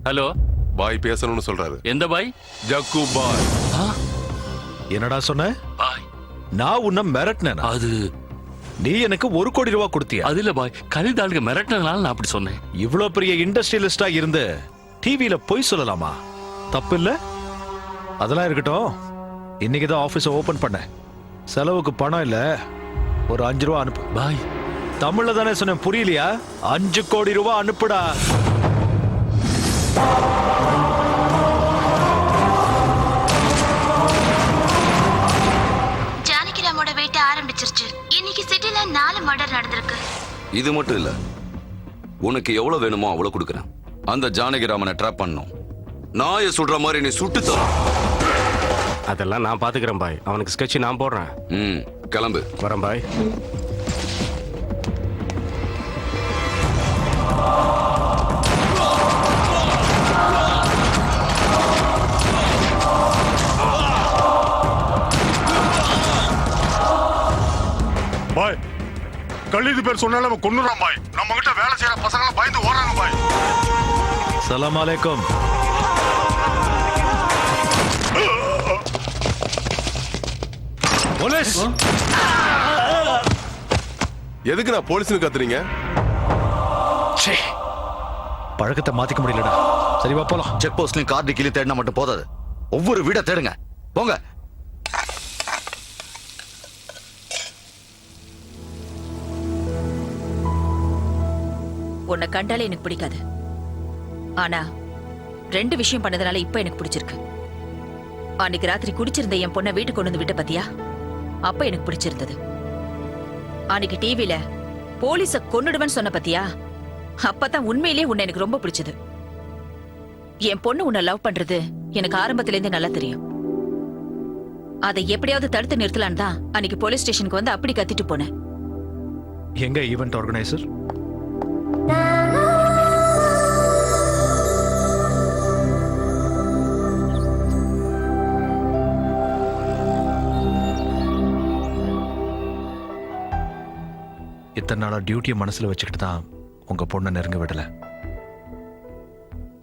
Hello பாய் பேசணும்னு சொல்றாரு. எந்த பாய்? ஜக்கு பாய். என்னடா சொன்ன? பாய் நான் உன்னை மிரட்டினேனா? அது நீ எனக்கு 1 கோடி ரூபாய் கொடுத்தியா? அது இல்ல பாய், கலிதாளுக்கு மிரட்டினால நான் அப்படி சொன்னேன். இவ்ளோ பெரிய இண்டஸ்ட்ரியலிஸ்டா இருந்து டிவில போய் சொல்லலாமா? தப்பு இல்ல? அதெல்லாம் இருக்கட்டும். இன்னைக்கு தான் ஆபீஸ் ஓபன் பண்ண. செலவுக்கு பணம் இல்ல, ஒரு 5 ரூபா அனுப்பு. பாய் தமிழ்ல தானே சொன்னேன், புரியலையா? 5 கோடி ரூபாய் அனுப்புடா. ஜானகிராமோட வேட்டை ஆரம்பிச்சிருச்சு. இன்னைக்கு சிட்டில 4 மர்டர் நடந்திருக்கு. இது மட்டும் இல்ல, உனக்கு எவ்வளவு வேணுமோ அவ்வளவு கொடுக்குறேன். அந்த ஜானகிராமனை ட்ராப் பண்ணும். நாயை சுடுற மாதிரி நீ சுட்டு தர. அதெல்லாம் நான் பாத்துக்கிறேன் பாய். அவனுக்கு ஸ்கெட்ச் நான் போடுறேன். கிளம்பு. வரேன் பாய். பாய், கல்லீது பேர் சொன்னாலும் அவன் கொன்னுறான் பாய். நம்ம கிட்ட வேலை செய்யற பசங்க பயந்து ஓடுறாங்க பாய். சலாம் அலைக்கும். போலீஸ்! எதுக்கு நான் போலீஸ்னு கத்துறீங்க? பழக்கத்தை மாத்திக்க முடியலடா. சரி வா போலாம். செக் போஸ்ட்லயும் கார்டு கிளி தேடினா மட்டும் போதாது, ஒவ்வொரு வீட தேடுங்க. போங்க. உன்னை கண்டாலே எனக்கு பிடிக்காது. ஆனா 2 விஷயம் பண்ணதுனால இப்ப எனக்கு பிடிச்சிருக்கு. அன்னைக்கு ராத்திரி குடிச்சிருந்த என் பொண்ணை வீட்டுக்கு கொண்டு வந்து விட்ட பத்தியா? அப்ப எனக்கு பிடிச்சிருந்தது. அன்னைக்கு டிவில போலீஸ கொன்னுடுவேன்னு சொன்ன பத்தியா? அப்பதான் உண்மையிலேயே உன்னை எனக்கு ரொம்ப பிடிச்சது. என் பொண்ணு உன்னை லவ் பண்றது எனக்கு ஆரம்பத்துல இருந்தே நல்லா தெரியும். அதை எப்படியாவது தடுத்து நிறுத்தலான்னு தான் அன்னைக்கு போலீஸ் ஸ்டேஷனுக்கு வந்து அப்படி கத்திட்டு போனேன். எங்க ஈவென்ட் ஆர்கனைசர்? இத்தனை நாளா டியூட்டியை மனசுல வச்சுக்கிட்டு தான் உங்க பொண்ணை நெருங்க விடல.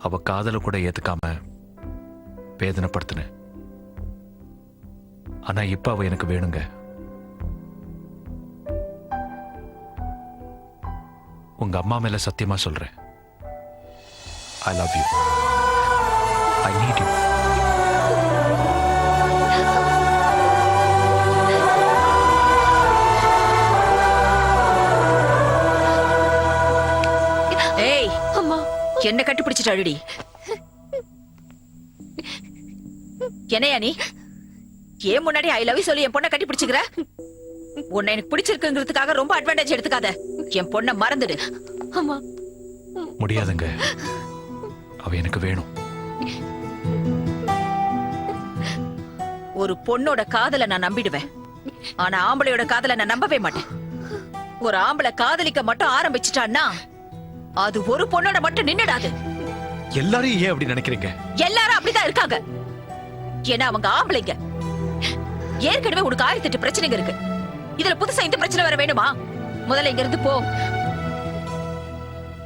அவ காதல கூட ஏத்துக்காம வேதனைப்படுத்தின. ஆனா இப்ப அவ எனக்கு வேணுங்க. உங்க அம்மா மேல சத்தியமா சொல்றேன். I love you. I need you. ஏய் அம்மா, என்ன கட்டுப்பிடிச்சிட்டு அழுடி. என்னையா நீ? ஏன் முன்னாடி ஐ லவ் யூ சொல்லி என் பொண்ணை கட்டி பிடிச்சுக்கிற? உன்னை எனக்கு பிடிச்சிருக்குங்கிறதுக்காக ரொம்ப அட்வான்டேஜ் எடுத்துக்காத. என் பொண்ணை மறந்துடு. அம்மா முடியாதுங்க. அவ எனக்கு வேணும். ஒரு பொண்ணோட காதலை நான் நம்பிடுவேன். ஆனா ஆம்பளையோட காதலை நான் நம்பவே மாட்டேன். ஒரு ஆம்பளை காதலிக்க மட்டும் ஆரம்பிச்சுட்டான்னா அது ஒரு பொண்ணோட மட்டும் நின்னுடாது. எல்லாரும் ஏன் அப்படி நினைக்கிறீங்க? எல்லாரும் அப்படிதான் இருக்காங்க. ஏன்னா அவங்க ஆம்பளைங்க. ஏற்கனவே உனக்கு 1008 பிரச்சனைங்க இருக்கு. இதுல புதுசா இந்த பிரச்சனை வர வேணுமா? முதல்ல இங்க இருந்து போ.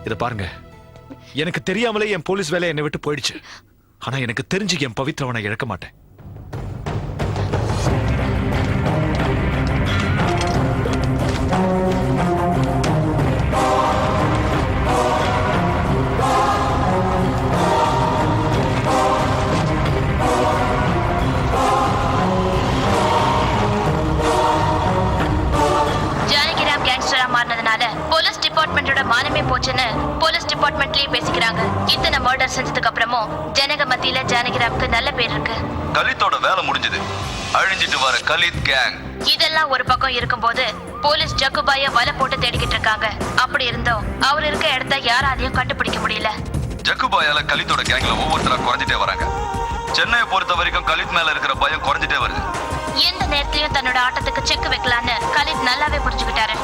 இத பாருங்க, எனக்கு தெரியாமலே என் போலீஸ் வேலை என்னை விட்டு போயிடுச்சு. ஆனா எனக்கு தெரிஞ்சு என் பவித்ரவனை இழக்க மாட்டேன். ஜானகிராம் கேங்ஸ்டரா மாறினதுனால போலீஸ் டிபார்ட்மெண்டோட மானமே போச்சுன்னு போலீஸ் டிபார்ட்மெண்ட்லயே பேசிக்கிறாங்க. இத்தனை மர்டர் செஞ்சதுக்கு அப்புறமும் ஜனக மத்தியில ஜானகிராமுக்கு நல்ல பேர் இருக்கு. கலித்தோட வேலை முடிஞ்சது. அழிஞ்சிட்டு வர கலித் கேங். இதெல்லாம் ஒரு பக்கம் இருக்கும்போது போலீஸ் ஜக்குபாய வலை போட்டு தேடிக்கிட்டு இருக்காங்க. அப்படி இருந்தோம் அவர் இருக்க இடத்த யாராலையும் கண்டுபிடிக்க முடியல. ஜக்குபாயால கலித்தோட கேங்ல ஒவ்வொருத்தரா குறைஞ்சிட்டே வராங்க. சென்னையை பொறுத்த வரைக்கும் கலித் மேல இருக்கிற பயம் குறைஞ்சிட்டே வருது. எந்த நேரத்திலயும் தன்னோட ஆட்டத்துக்கு செக் வைக்கலான்னு கலித் நல்லாவே புரிஞ்சுக்கிட்டாரு.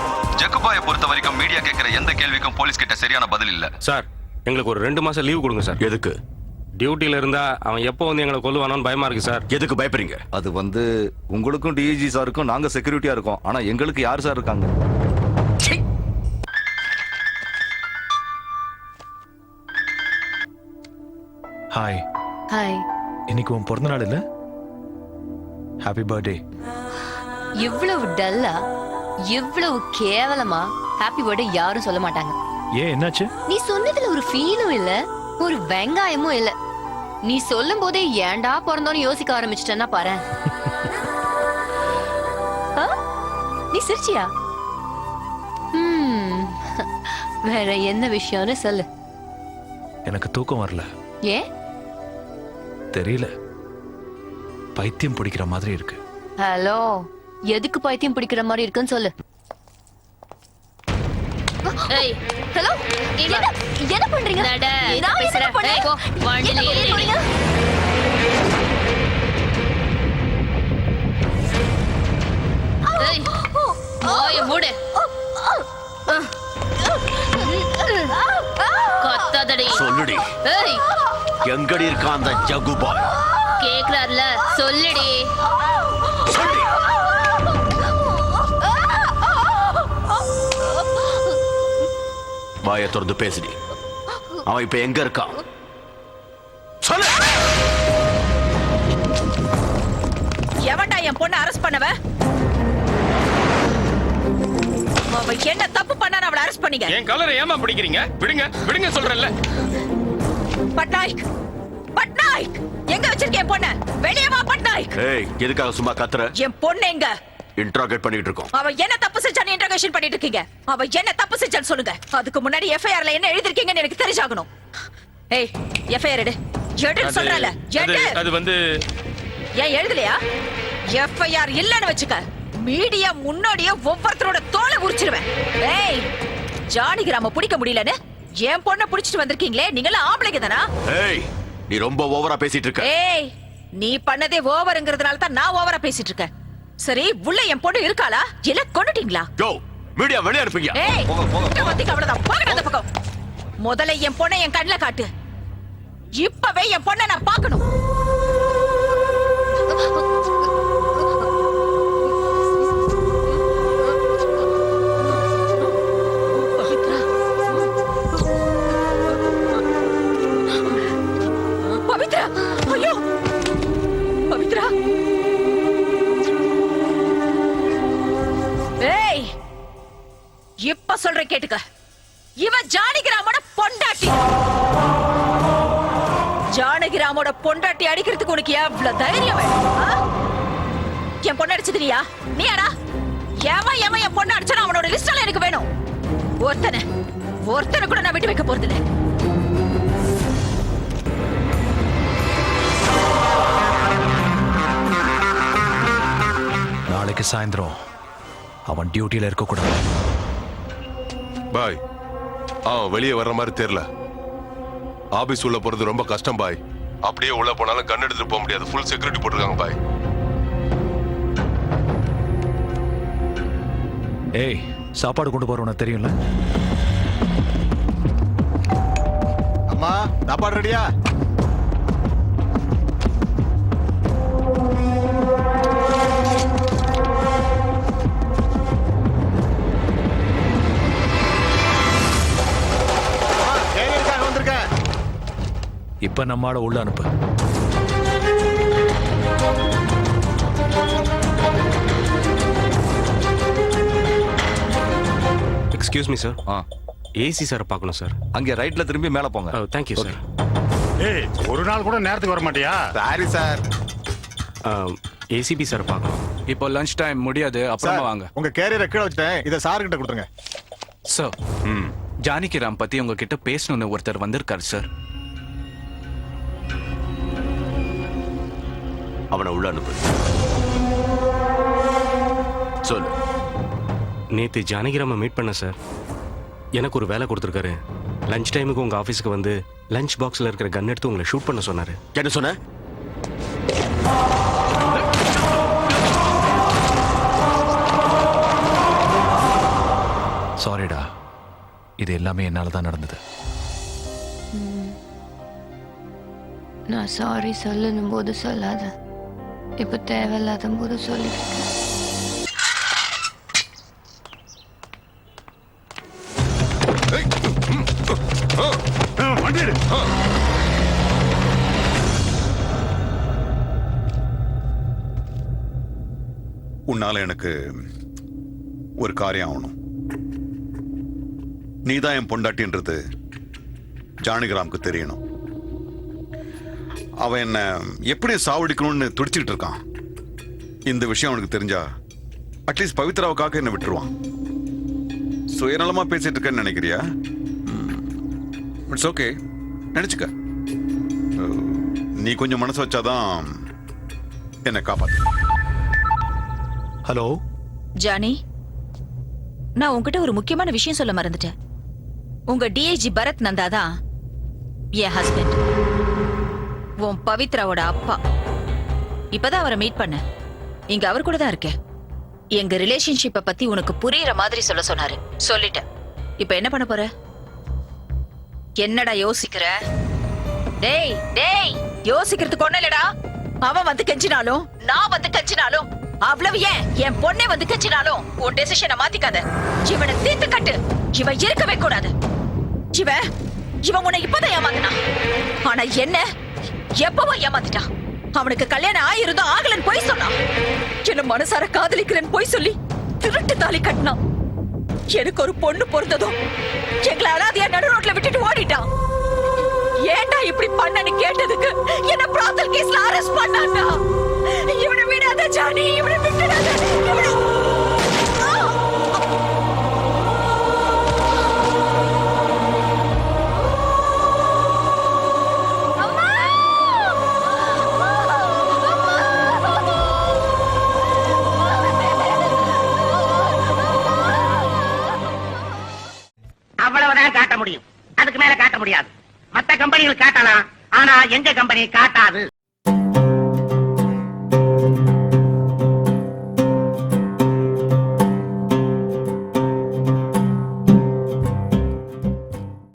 ஜக்குபாயை பொறுத்த வரைக்கும் மீடியா கேட்கிற எந்த கேள்விக்கும் போலீஸ் கிட்ட சரியான பதில் இல்ல. சார், எங்களுக்கு ஒரு 2 மாசம் லீவ் கொடுங்க சார். எதுக்கு? டியூட்டில இருந்தா அவன் எப்போ வந்து எங்களை கொல்லுவானோன்னு பயமா இருக்கு சார். எதுக்கு பயப்படுறீங்க? அது உங்களுக்கும் டிஐஜி சாருக்கும் நாங்க செக்யூரிட்டியா இருக்கோம். ஆனா எங்களுக்கு யார் சார் இருக்காங்க? ஹாய். ஹாய். இன்னைக்கு உன் பிறந்த நாள் இல்ல? Happy birthday. இவ்வளவு டல்லா, இவ்வளவு கேவலமா ஹாப்பி பர்த்டே யாரும் சொல்ல மாட்டாங்க. ஏன் என்னாச்சு? நீ சொன்னதுல ஒரு ஃபீலும் இல்ல, ஒரு வெங்காயமும் இல்ல. நீ சொல்லும் போதே ஏன்டா பிறந்தோன்னு யோசிக்க ஆரம்பிச்சிட்டேன்னா பாரு. நீ சிரிச்சியா? வேற என்ன விஷயம்னு சொல்லு. எனக்கு தூக்கம் வரல. ஏன் தெரியல, பைத்தியம் பிடிக்கிற மாதிரி இருக்கு. ஹலோ, எதுக்கு பைத்தியம் பிடிக்கிற மாதிரி இருக்குன்னு சொல்லு. ஏய் ஹலோ, என்ன பண்றீங்க? நட, நான் பேசுற. என்ன பண்ணேன்? ஏய், போ, வண்டியில என்ன ஏறு. பண்ணீங்க? ஏய், வாயை மூடு. கத்தாதடி. சொல்லுடி, ஏய், எங்கடி இருக்கா அந்த ஜகுபாய்? கேக்குறாருல, சொல்லுடி. சொல்லி வாயை திறந்து பேசுடி. அவன் இப்ப எங்க இருக்கான்? சொல்லு. எவன்டா என் பொண்ணை அரெஸ்ட் பண்ணவ? அவ என்ன தப்பு பண்ணா அவளை அரெஸ்ட் பண்ணீங்க? என் கலரை ஏமா பிடிக்கிறீங்க? விடுங்க விடுங்க சொல்றேன்ல. பட்நாயக், பட்நாயக், எங்க வச்சிருக்க என் பொண்ண? வெளியே வா பட்நாயக். ஏய், எதுக்காக சும்மா கத்துற? என் பொண்ணு எங்க? இன்ட்ராகேட் பண்ணிட்டு இருக்கோம். அவ என்ன தப்பு செஞ்சான்னு இன்டர்கேஷன் பண்ணிட்டு இருக்கீங்க. அவ என்ன தப்பு செஞ்சான்னு சொல்லுங்க. அதுக்கு முன்னாடி எஃப்ஐஆர்ல என்ன எழுதிருக்கீங்கன்னு எனக்கு தெரிஞ்சாகணும். ஏய், எஃப்ஐஆர் எடு. எடுன்னு சொல்றல. எடு. அது வந்து ஏன் எழுதலையா? எஃப்ஐஆர் இல்லன்னு வச்சுக்க, மீடியா முன்னாடியே ஒவ்வொருத்தரோட தோலை உரிச்சிருவேன். ஏய், ஜானகிராம பிடிக்க முடியலன்னு என் பொண்ணை பிடிச்சிட்டு வந்திருக்கீங்களே, நீங்களா ஆம்பளைங்க தானா? ஏய், நீ ரொம்ப ஓவரா பேசிட்டு இருக்க. ஏய், நீ பண்ணதே ஓவர்ங்கிறதுனால தான் நான் ஓவரா பேசிட்டு இருக்கேன். சரி, உள்ள என் பொண்ணு இருக்காளா இல்ல கொன்னுட்டீங்களா? யோ, மீடியா வெளிய அனுப்புங்க. ஏய், போங்க போங்க. இங்க வந்து அவ்வளவுதான். போங்க அந்த பக்கம். முதல்ல என் பொண்ணை என் கண்ணுல காட்டு. இப்பவே என் பொண்ணை நான் பார்க்கணும். பவித்ரா, ஐயோ பவித்ரா. ஏய், இப்ப சொல்றேன் கேட்டுக்க. இவ ஜானகிராமோட பொண்டாட்டி. ஜானகிராமோட பொண்டாட்டி அடிக்கிறதுக்கு உனக்கு எவ்வளவு தைரியம் வேணும்? என் பொண்ணு அடிச்சது நீயாடா? எவன் என் பொண்ணு அடிச்சானோ அவனோட லிஸ்ட் எல்லாம் எனக்கு வேணும். ஒருத்தனை கூட நான் விட்டு வைக்க போறது இல்லை. நாளைக்கு சாயந்தரம் அவன் டியூட்டியில இருக்க கூடாது. பாய், வெளியே வர்ற மாதிரி தெரியல. ஆபீஸ் உள்ள போறது ரொம்ப கஷ்டம் பாய். அப்படியே உள்ள போனாலும் கண் எடுத்துட்டு போக முடியாது. ஃபுல் செக்யூரிட்டி போட்டிருக்காங்க பாய். ஏய், சாப்பாடு கொண்டு போறவன தெரியும்ல? அம்மா, சாப்பாடு ரெடியா? வந்திருக்கேன். இப்ப நம்மால உள்ள அனுப்பு. Excuse me sir. AC sir பார்க்கணும் சார். அங்க ரைட்ல திரும்பி மேல போங்க. Thank you sir. ஏய், ஒரு நாள் கூட நேரத்துக்கு வர மாட்டியா? Sorry sir. ஏசிபி சார் பார்க்கணும். இப்போ லஞ்ச் டைம் முடியாது, அப்புறமா வாங்க. உங்க கேரியரை கீழே வச்சுட்டேன். இதை சார் கிட்ட கொடுத்துருங்க. சார், ஜானகிராம் பத்தி உங்ககிட்ட பேசணும்னு ஒருத்தர் வந்திருக்காரு சார். அவனை உள்ள அனுப்பு. சொல்லு. நேத்து ஜானகிராம மீட் பண்ண சார். எனக்கு ஒரு வேலை கொடுத்துருக்காரு. லஞ்ச் டைமுக்கு உங்க ஆபீஸ்க்கு வந்து லஞ்ச் பாக்ஸ்ல இருக்கிற கன் எடுத்து உங்களை ஷூட் பண்ண சொன்னாரு. என்ன சொன்ன? சாரிடா, இது எல்லாமே என்னால தான் நடந்தது. நான் சாரி சொல்லணும் போது சொல்லாத, இப்ப தேவையில்லாத போது சொல்லிட்டு. வண்டி எடு. உன்னால எனக்கு ஒரு காரியம் ஆகணும். நீதான் என் பொண்டாட்டின்றது ஜானகிராமுக்கு தெரியணும். அவன் என்ன எப்படி சாவடிக்கணும்னு துடிச்சுக்கிட்டு இருக்கான். இந்த விஷயம் அவனுக்கு தெரிஞ்சா அட்லீஸ்ட் பவித்ராவுக்காக என்ன விட்டுருவான். சுயநலமா பேசிட்டு இருக்கேன்னு நினைக்கிறியா? இட்ஸ் ஓகே, நினைச்சுக்க. நீ கொஞ்சம் மனசு வச்சாதான் என்னை காப்பாத்து. ஹலோ ஜானி, நான் உன்கிட்ட ஒரு முக்கியமான விஷயம் சொல்ல மறந்துட்டேன். உங்க டிஐஜி பரத் நந்தா தான் என் ஹஸ்பண்ட், உன் பவித்ராவோட அப்பா. இப்பதான் அவரை மீட் பண்ண, இங்க அவர் கூட தான் இருக்கேன். எங்க ரிலேஷன்ஷிப்பை பத்தி உனக்கு புரியுற மாதிரி சொல்ல சொன்னாரு. சொல்லிட்டேன். இப்ப என்ன பண்ண போற? என்னடா யோசிக்கிற? டேய் டேய், யோசிக்கிறதுக்கு ஒண்ணு இல்லடா. அவன் வந்து கெஞ்சினாலும் நான் வந்து கெஞ்சினாலும், அவ்வளவு ஏன் என் பொண்ணே வந்து கெஞ்சினாலும் உன் டெசிஷனை மாத்திக்காத. இவனை தீர்த்து கட்டு. இவன் இருக்கவே கூடாது. இவன் உன்னை இப்பதான் ஏமாத்தினான். ஆனா என்ன எப்பவும் ஏமாத்திட்டான். அவனுக்கு கல்யாணம் ஆயிருந்தோம் ஆகலன்னு போய் சொன்னான். என்ன மனசார காதலிக்கிறேன்னு போய் சொல்லி திருட்டு தாலி கட்டினான். எனக்கு ஒரு பொண்ணு பொறுத்ததும் எங்களை அனாதையா நடு ரோட்ல விட்டுட்டு ஓடிட்டான். ஏன்டா இப்படி பண்ணனு கேட்டதுக்கு என்ன பிராத்தல் கேஸ்ல அரெஸ்ட் பண்ணான்டா. இவனை விடாத ஜானி, இவனை விட்டுடாத. அவ்வளவுதான் காட்ட முடியும். அதுக்கு மேல காட்ட முடியாது. மத்த கம்பெனிகள் காட்டலாம், ஆனா எங்க கம்பெனி காட்டாது.